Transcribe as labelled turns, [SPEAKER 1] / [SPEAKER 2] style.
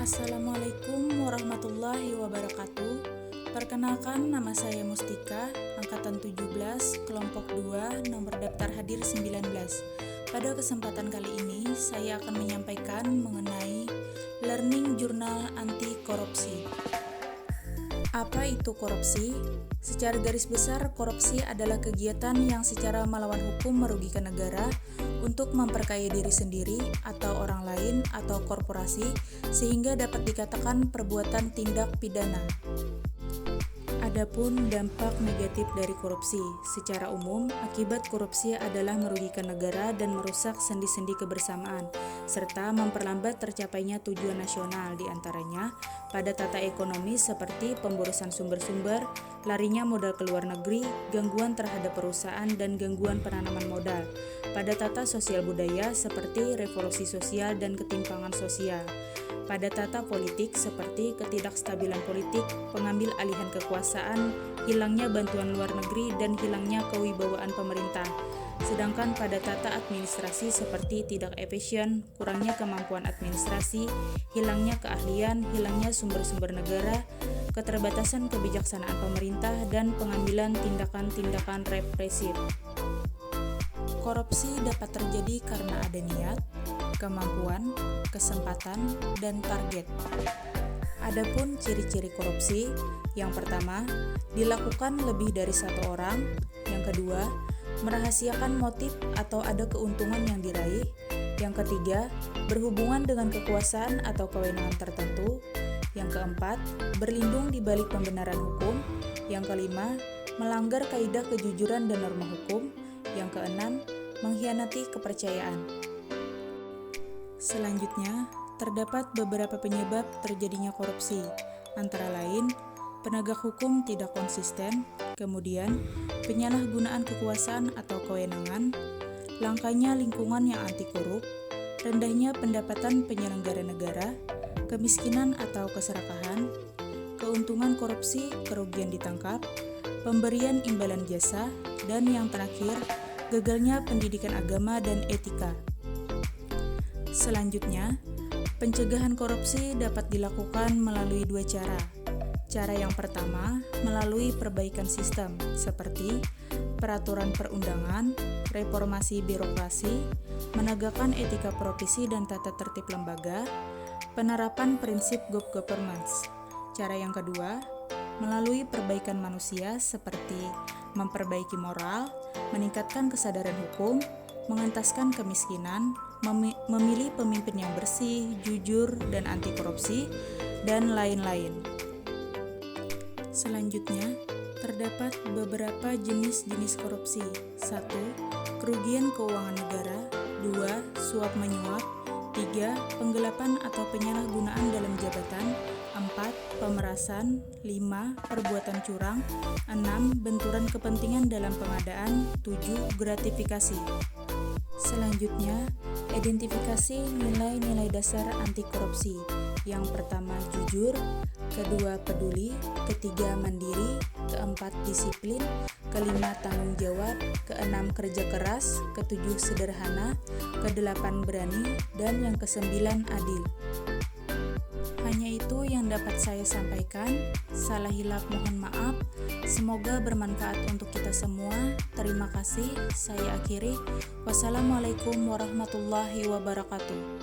[SPEAKER 1] Assalamualaikum warahmatullahi wabarakatuh. Perkenalkan, nama saya Mustika, angkatan 17, kelompok 2, nomor daftar hadir 19. Pada kesempatan kali ini, saya akan menyampaikan mengenai Learning Journal Anti Korupsi. Apa itu korupsi? Secara garis besar, korupsi adalah kegiatan yang secara melawan hukum merugikan negara untuk memperkaya diri sendiri atau orang lain atau korporasi sehingga dapat dikatakan perbuatan tindak pidana. Adapun dampak negatif dari korupsi, secara umum akibat korupsi adalah merugikan negara dan merusak sendi-sendi kebersamaan, serta memperlambat tercapainya tujuan nasional, diantaranya pada tata ekonomi seperti pemborosan sumber-sumber, larinya modal ke luar negeri, gangguan terhadap perusahaan dan gangguan penanaman modal, pada tata sosial budaya seperti revolusi sosial dan ketimpangan sosial, pada tata politik seperti ketidakstabilan politik, pengambil alihan kekuasaan, hilangnya bantuan luar negeri, dan hilangnya kewibawaan pemerintah. Sedangkan pada tata administrasi seperti tidak efisien, kurangnya kemampuan administrasi, hilangnya keahlian, hilangnya sumber-sumber negara, keterbatasan kebijaksanaan pemerintah, dan pengambilan tindakan-tindakan represif. Korupsi dapat terjadi karena ada niat, kemampuan, kesempatan, dan target. Adapun ciri-ciri korupsi, yang pertama, dilakukan lebih dari satu orang. Yang kedua, merahasiakan motif atau ada keuntungan yang diraih. Yang ketiga, berhubungan dengan kekuasaan atau kewenangan tertentu. Yang keempat, berlindung di balik pembenaran hukum. Yang kelima, melanggar kaidah kejujuran dan norma hukum. Yang keenam, mengkhianati kepercayaan. Selanjutnya, terdapat beberapa penyebab terjadinya korupsi, antara lain penegak hukum tidak konsisten, kemudian penyalahgunaan kekuasaan atau kewenangan, langkanya lingkungan yang anti korup, rendahnya pendapatan penyelenggara negara, kemiskinan atau keserakahan, keuntungan korupsi, kerugian ditangkap, pemberian imbalan jasa, dan yang terakhir, gagalnya pendidikan agama dan etika. Selanjutnya, pencegahan korupsi dapat dilakukan melalui dua cara. Cara yang pertama, melalui perbaikan sistem, seperti peraturan perundangan, reformasi birokrasi, menegakkan etika profesi dan tata tertib lembaga, penerapan prinsip good governance. Cara yang kedua, melalui perbaikan manusia seperti memperbaiki moral, meningkatkan kesadaran hukum, mengentaskan kemiskinan, memilih pemimpin yang bersih, jujur, dan anti korupsi, dan lain-lain. Selanjutnya, terdapat beberapa jenis-jenis korupsi. 1. Kerugian keuangan negara. 2. Suap menyuap. 3. Penggelapan atau penyalahgunaan dalam jabatan. 4. Pemerasan. 5. Perbuatan curang. 6. Benturan kepentingan dalam pengadaan. 7. Gratifikasi. Selanjutnya, identifikasi nilai-nilai dasar anti korupsi. Yang pertama, jujur. Kedua, peduli. Ketiga, mandiri. Keempat, disiplin. Kelima, tanggung jawab. Keenam, kerja keras. Ketujuh, sederhana. Kedelapan, berani. Dan yang kesembilan, adil. Hanya itu yang dapat saya sampaikan. Salah hilaf mohon maaf. Semoga bermanfaat untuk kita semua. Terima kasih. Saya akhiri. Wassalamualaikum warahmatullahi wabarakatuh.